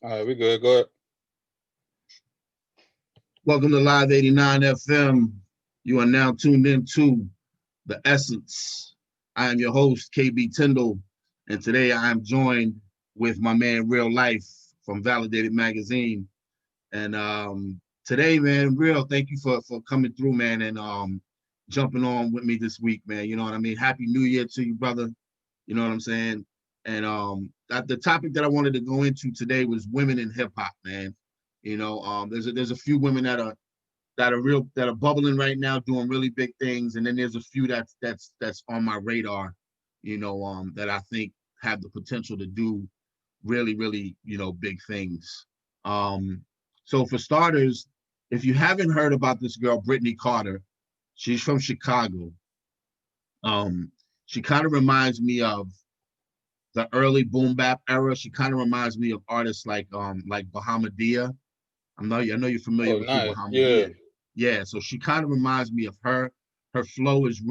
All right, we good. Go ahead. Welcome to Live 89 FM. You are now tuned into The Essence. I am your host, KB Tindal, and today I am joined with my man ReaLife from Validated Magazine. And today, man, Real, thank you for coming through, man, and jumping on with me this week, man. You know what I mean? Happy New Year to you, brother. You know what I'm saying? And the topic that I wanted to go into today was women in hip hop, man. There's a few women that are bubbling right now, doing really big things, and then there's a few that's on my radar, that I think have the potential to do really, really, big things. Um, so for starters, if you haven't heard about this girl, Brittney Carter, she's from Chicago. She kind of reminds me of the early boom bap era. She kind of reminds me of artists like Bahamadia. I know you're familiar Oh, with who nice. Yeah. Bahamadia. Yeah, so she kind of reminds me of her. Her flow is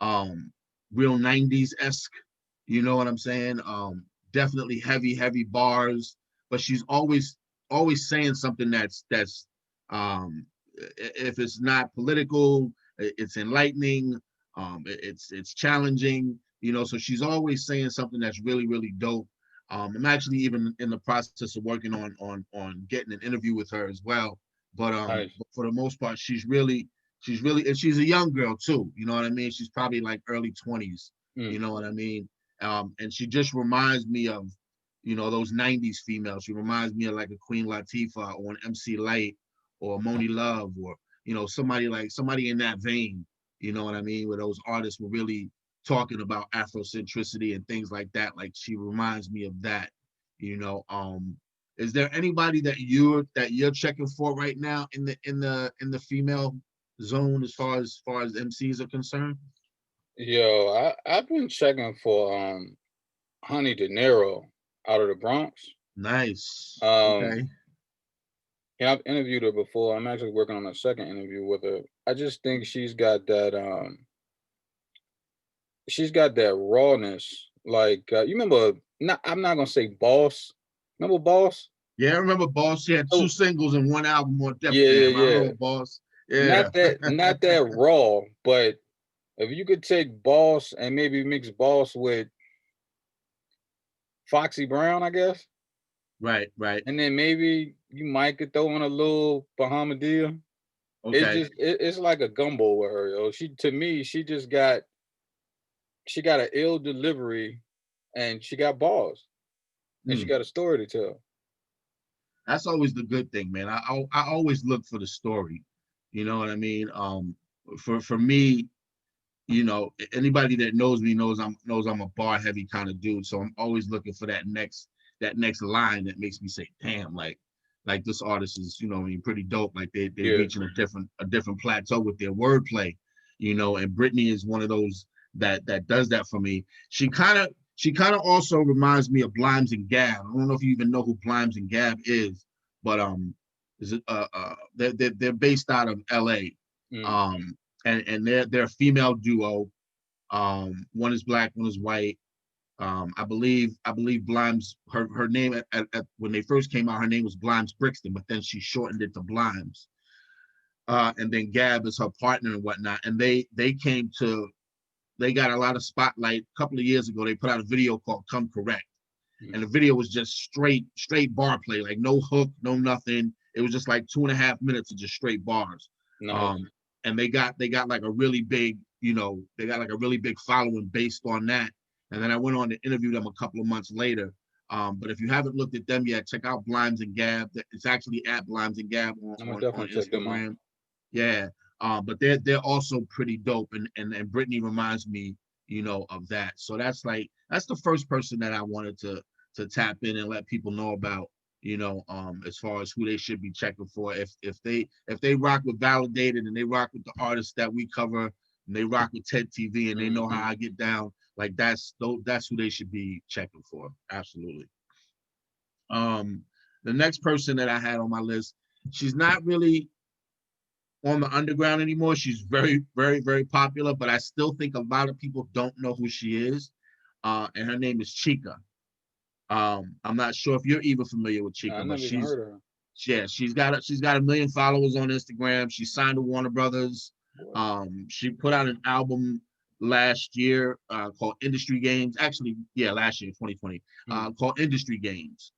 um, real 90s esque. You know what I'm saying? Definitely heavy bars, but she's always saying something that's if it's not political, it's enlightening. It's challenging. So she's always saying something that's really really dope. I'm actually even in the process of working on getting an interview with her as well. Nice. But for the most part, she's really and she's a young girl too. You know what I mean? She's probably like early 20s. You Mm. know what I mean? And she just reminds me of those 90s females. She reminds me of like a Queen Latifah or an MC Light or Moni Love or somebody in that vein. You know what I mean? Where those artists were really talking about Afrocentricity and things like that. Like she reminds me of that. You know, is there anybody that you're checking for right now in the female zone as far as MCs are concerned? Yo, I've been checking for Honey De Niro out of the Bronx. Nice. Um, Okay. yeah, I've interviewed her before. I'm actually working on a second interview with her. I just think she's got that rawness. Like you remember? Not I'm not gonna say Boss. Remember Boss? Yeah, I remember Boss. She had two So singles and one album on Def yeah, Jam. I yeah, yeah. remember Boss. Yeah. Not that raw, but if you could take Boss and maybe mix Boss with Foxy Brown, I guess, Right, right. and then maybe you might could throw in a little Bahamadia. Okay. It's like a gumbo with her, yo. She to me, she got an ill delivery, and she got balls, and she Hmm. got a story to tell. That's always the good thing, man. I always look for the story. You know what I mean? For me, anybody that knows me knows I'm a bar heavy kind of dude. So I'm always looking for that next line that makes me say, damn, like this artist is, I mean, pretty dope. Like they're Yeah. reaching a different plateau with their wordplay, and Brittany is one of those that does that for me. She kind of also reminds me of Blimes and Gab. I don't know if you even know who Blimes and Gab is, but is it they're based out of LA. Mm. And they're a female duo. One is black, one is white. I believe Blimes, her name when they first came out, her name was Blimes Brixton, but then she shortened it to Blimes. And then Gab is her partner and whatnot. And they got a lot of spotlight a couple of years ago. They put out a video called "Come Correct," Mm. and the video was just straight bar play, like no hook, no nothing. It was just like 2.5 minutes of just straight bars. Nice. Um, and they got like a really big, they got like a really big following based on that. And then I went on to interview them a couple of months later. But if you haven't looked at them yet, check out Blimes and Gab. It's actually at Blimes and Gab on, I'm gonna on, on definitely check them out. Instagram. Yeah. But they're also pretty dope. And Brittany reminds me, of that. So that's the first person that I wanted to tap in and let people know about, as far as who they should be checking for. If they rock with Validated and they rock with the artists that we cover and they rock with TED TV and they know how Hmm. I get down, like that's who they should be checking for. Absolutely. Um, the next person that I had on my list, she's not really on the underground anymore. She's very, very, very popular, but I still think a lot of people don't know who she is. And her name is Chica. I'm not sure if you're even familiar with I Chica, but never even heard of her. she's got a million followers on Instagram. She signed to Warner Brothers. Boy. She put out an album last year called Industry Games. Actually, yeah, last year, 2020, called Industry Games.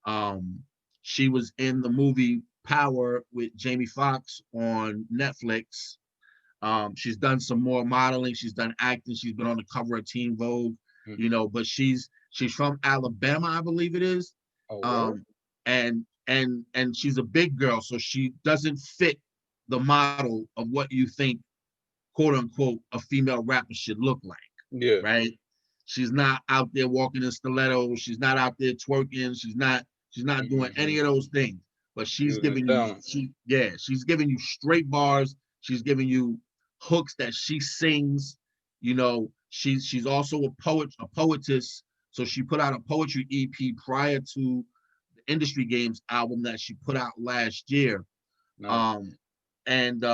Um, she was in the movie Power with Jamie Foxx on Netflix. She's done some more modeling. She's done acting. She's been on the cover of Teen Vogue, but she's from Alabama, I believe it is. Oh, word? Um, and she's a big girl, so she doesn't fit the model of what you think, quote unquote, a female rapper should look like, Yeah. right? She's not out there walking in stilettos. She's not out there twerking. She's not doing any of those things. But she's Using giving you talent. she's giving you straight bars. She's giving you hooks that she sings. She's also a poetess. So she put out a poetry EP prior to the Industry Games album that she put out last year. Nice. And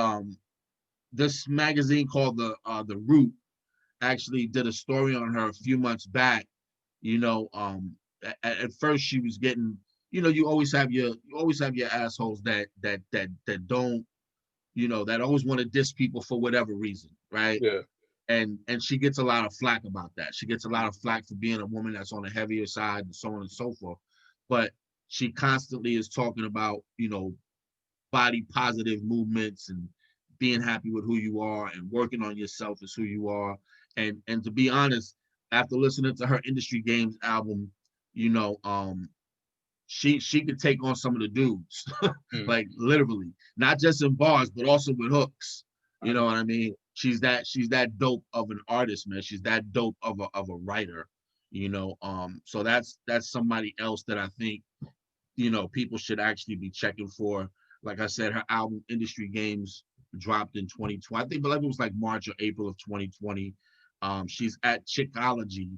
This magazine called the Root actually did a story on her a few months back. You know, at first she was getting, you always have your assholes that don't, that always want to diss people for whatever reason, right? Yeah. And she gets a lot of flack about that. She gets a lot of flack for being a woman that's on the heavier side and so on and so forth. But she constantly is talking about, body positive movements and being happy with who you are and working on yourself as who you are. And to be honest, after listening to her Industry Games album, you know, she could take on some of the dudes, like literally, not just in bars, but also with hooks. You know what I mean? She's that dope of an artist, man. She's that dope of a writer. So that's somebody else that I think people should actually be checking for. Like I said, her album Industry Games dropped in 2020. I believe it was like March or April of 2020. She's at Chickology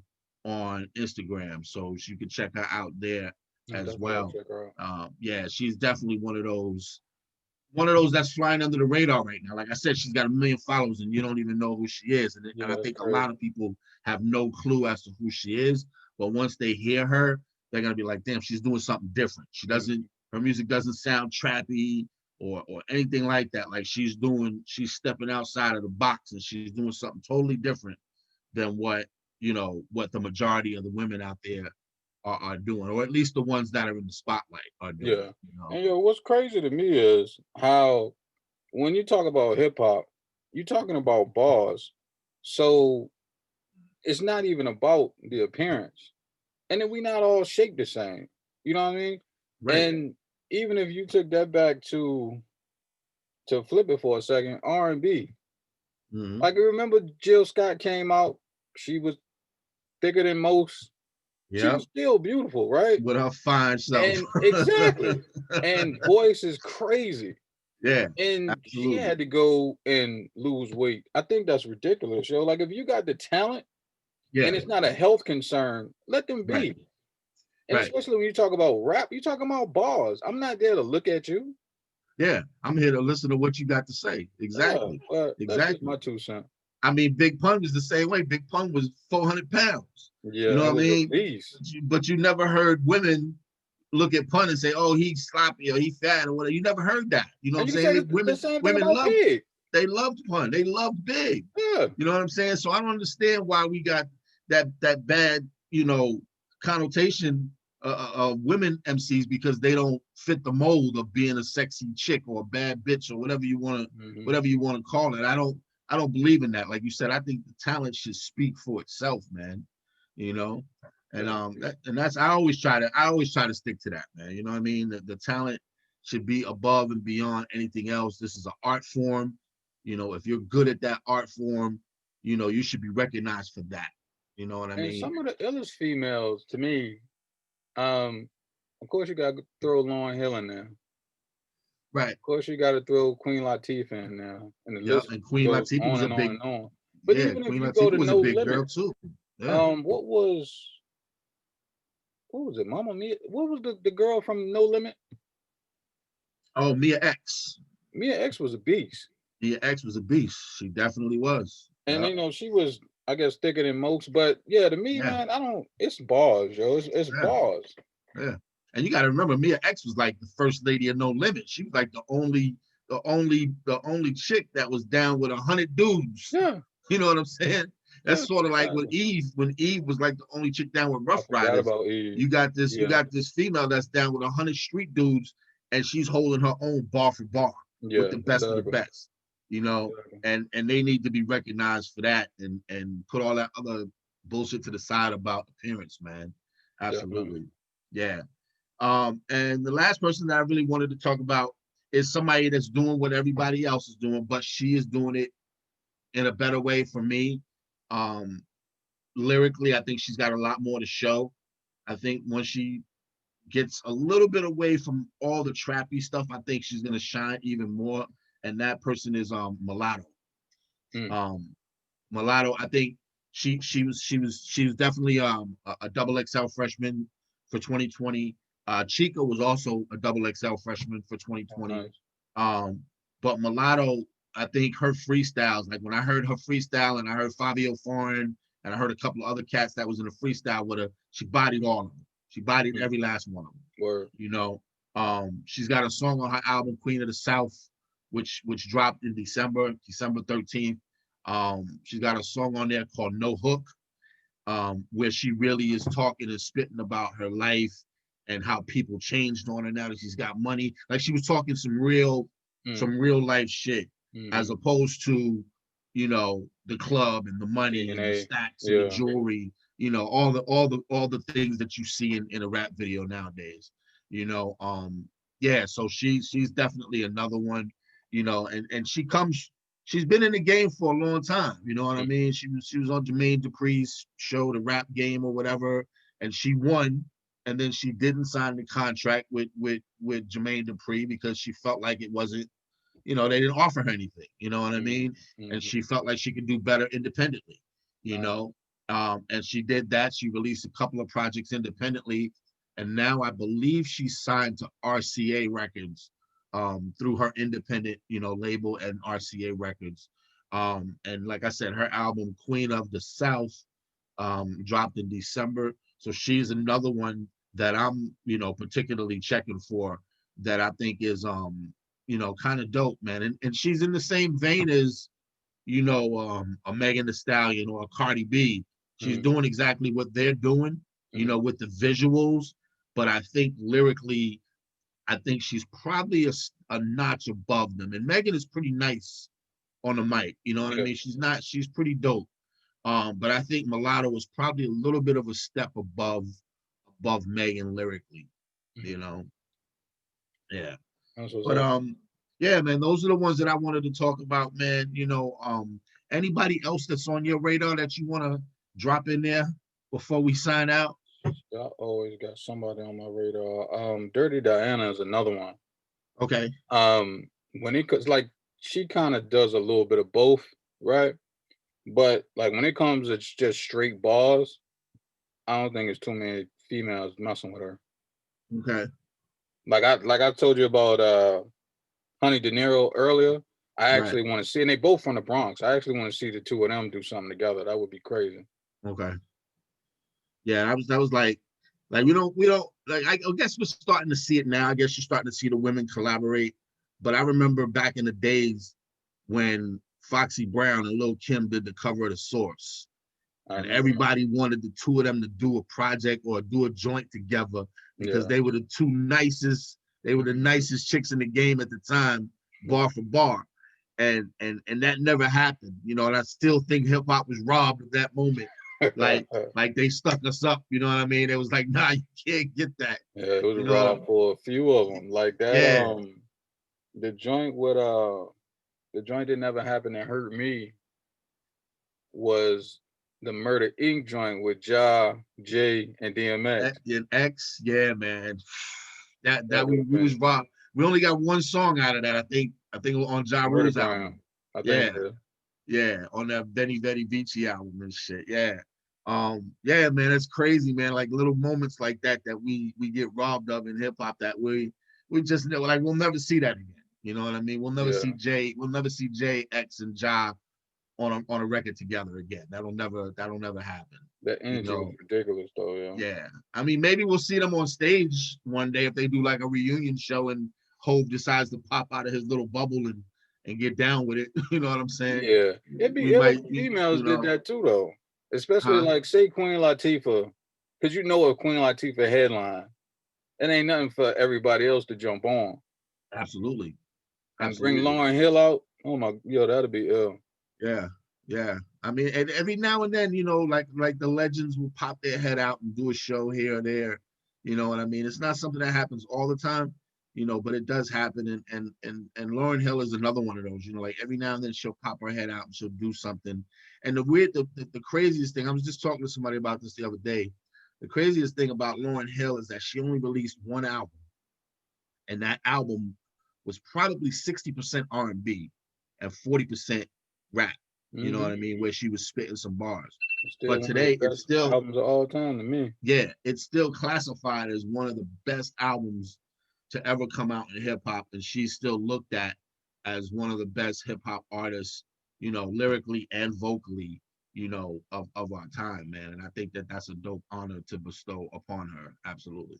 on Instagram, so you can check her out there as well. Check her out. Yeah, she's definitely one of those that's flying under the radar right now. Like I said, she's got a million followers, and you don't even know who she is. And I That's think a crazy. lot of people have no clue as to who she is. But once they hear her, they're gonna be like, "Damn, she's doing something different. Her music doesn't sound trappy or anything like that. Like she's stepping outside of the box, and she's doing something totally different than what the majority of the women out there are doing, or at least the ones that are in the spotlight are doing. Yeah. And what's crazy to me is how when you talk about hip hop, you're talking about bars. So it's not even about the appearance. And then we not all shaped the same. You know what I mean? Right. And even if you took that back to flip it for a second, R&B. Mm-hmm. Like, remember Jill Scott came out, she was thicker than most. She Yeah, was still beautiful, right? with her fine self. And exactly. And voice is crazy. Yeah, And she absolutely. had to go and lose weight. I think that's ridiculous, yo. Like, if you got the talent Yeah, and it's not a health concern, let them right, be. And right. especially when you talk about rap, you talking about bars. I'm not there to look at you. Yeah, I'm here to listen to what you got to say. Yeah, Exactly, but that's just exactly. my 2 cents. I mean, Big Pun was the same way. Big Pun was 400 pounds. Yeah, You know that what I was a mean? beast. But you never heard women look at Pun and say, "Oh, he's sloppy or he fat or whatever." You never heard that. You know what And I'm you can say saying? the same thing Women about loved. Pig. They loved Pun. They loved Big. Yeah. You know what I'm saying? So I don't understand why we got that bad, connotation of women MCs because they don't fit the mold of being a sexy chick or a bad bitch or whatever you want to Hmm. whatever you want to call it. I don't believe in that. Like you said, I think the talent should speak for itself, man. You know, and Yeah. that's I always try to stick to that, man. You know what I mean? The talent should be above and beyond anything else. This is an art form. If you're good at that art form, you should be recognized for that. You know what I And mean? some of the illest females to me, um, of course you gotta throw Lauryn Hill in there. Right. Of course you gotta throw Queen Latifah in there. And the Yeah. list And Queen goes Latifah on was a and on big, and on. But yeah, even if Queen you go Latifah to was a No big girl Limit, too. Yeah. what was it, Mama Mia? What was the girl from No Limit? Oh, Mia X. Mia X was a beast. Mia X was a beast. She definitely was. And Yeah. she was I guess thicker than most. But yeah, to me, Yeah, man, I don't. It's bars, yo. It's yeah, bars. yeah. And you got to remember, Mia X was like the first lady of No Limit. She was like the only chick that was down with 100 dudes. Yeah, You know what I'm saying? That's yeah, sort of like exactly. when Eve was like the only chick down with I Rough forgot Riders. about Eve. You Yeah, got this female that's down with 100 street dudes, and she's holding her own bar for bar with yeah, the best of the exactly. best. You know, Exactly. and they need to be recognized for that, and put all that other bullshit to the side about appearance, man. Definitely. Absolutely, yeah. And the last person that I really wanted to talk about is somebody that's doing what everybody else is doing, but she is doing it in a better way for me. Um, Lyrically, I think she's got a lot more to show. I think once she gets a little bit away from all the trappy stuff, I think she's gonna shine even more. And that person is Mulatto. Mm, Um, Mulatto, I think she was definitely a double XL freshman for 2020. Chica was also a double XL freshman for oh, 2020. nice. Um, but Mulatto, I think her freestyles, like when I heard her freestyle and I heard Fabio Foreign and I heard a couple of other cats that was in a freestyle with her, she bodied all of them. She bodied Mm, every last one of them. word. You know, she's got a song on her album Queen of the South, which dropped in December 13th. She's got a song on there called No Hook, where she really is talking and spitting about her life and how people changed on her now that she's got money. Like she was talking Mm, some real life shit, as mm-hmm. opposed to, the club and the money and the DNA. stacks and the Yeah. jewelry, all the things that you see in a rap video nowadays. You know, yeah, so she's definitely another one, and she's been in the game for a long time. You know what I Mm, mean? She was on Jermaine Dupri's show, The Rap Game or whatever, and she won. And then she didn't sign the contract with Jermaine Dupri because she felt like it wasn't, they didn't offer her anything. You know what I mm, mean? And mm-hmm. she felt like she could do better independently. You Nice. know, and she did that. She released a couple of projects independently, and now I believe she's signed to RCA Records, through her independent, label and RCA Records. And like I said, her album Queen of the South dropped in December. So she's another one that I'm, particularly checking for, that I think is, kind of dope, man. And she's in the same vein as, a Megan Thee Stallion or a Cardi B. She's Mm, doing exactly what they're doing, mm, with the visuals. But I think lyrically, I think she's probably a notch above them. And Megan is pretty nice on the mic. You know what I yeah. mean? She's pretty dope. But I think Mulatto was probably a little bit of a step above Megan lyrically, you Mm, know. Yeah. that's what's But up. yeah, man, those are the ones that I wanted to talk about, man. Anybody else that's on your radar that you want to drop in there before we sign out? I always got somebody on my radar. Dirty Diana is another one. Okay. When it cause like she kind of does a little bit of both, right? But like when it comes to just straight bars, I don't think it's too many females messing with her. Okay. Like I told you about Honey De Niro earlier. I Right. actually want to see, and they both from the Bronx. I actually want to see the two of them do something together. That would be crazy. Okay. Yeah, that was like we don't like I guess we're starting to see it now. I guess you're starting to see the women collaborate. But I remember back in the days when Foxy Brown and Lil Kim did the cover of The Source, I and remember that. everybody wanted the two of them to do a project or do a joint together because Yeah. they were the nicest chicks in the game at the time, bar for bar. And that never happened. And I still think hip hop was robbed of that moment. Yeah, Like they stuck us up, you know what I mean? It was like, nah, you can't get that. it was You robbed know, for a few of them. Like that. yeah. The joint with the joint that never happened that hurt me was the Murder Inc. joint with Ja, Jay, and DMX. And X, yeah, man. That That would have we was been robbed. We only got one song out of that. I think it was on Ja Rule's album. Murdergram. I Yeah, think. Yeah. yeah, on that Benny Benny Vici album and shit. Yeah. Yeah, man, it's crazy, man. Like little moments like that we get robbed of in hip hop that we just know, like we'll never see that again. You know what I mean? We'll never Yeah. see Jay, we'll never see Jay, X, and Ja on a record together again. That'll never happen. That You energy was know, ridiculous, though. Yeah. yeah. I mean, maybe we'll see them on stage one day if they do like a reunion show and Hove decides to pop out of his little bubble and get down with it. You know what I'm saying? Yeah, We it was might, females you did know, that too though. Especially huh? like say Queen Latifah, because you know a Queen Latifah headline, it ain't nothing for everybody else to jump on Absolutely, and bring absolutely. Lauryn Hill out. Oh my, yo, that'd be ill. Yeah, yeah. I mean, and every now and then, like the legends will pop their head out and do a show here or there. You know what I mean? It's not something that happens all the time, but it does happen. And Lauryn Hill is another one of those. Like every now and then she'll pop her head out and she'll do something. And the craziest thing, I was just talking to somebody about this the other day. The craziest thing about Lauryn Hill is that she only released one album, and that album was probably 60% R&B and 40% rap. You know Hmm. what I mean? Where she was spitting some bars. It's still But one of the today it's best still, albums of all time to me. yeah, it's still classified as one of the best albums to ever come out in hip hop. And she's still looked at as one of the best hip hop artists, lyrically and vocally, of our time, man. And I think that that's a dope honor to bestow upon her. Absolutely.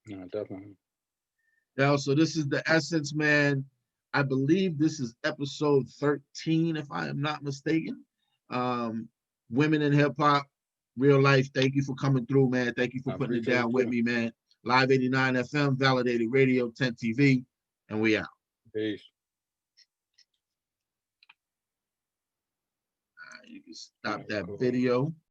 No, definitely. So this is the essence, man. I believe this is episode 13, if I am not mistaken. Um, Women in hip hop, real life. Thank you for coming through, man. Thank you for I putting it appreciate down with you. me, man. Live 89 FM, Validated Radio, 10 TV, and we out. Peace. You can All stop right, that cool. video.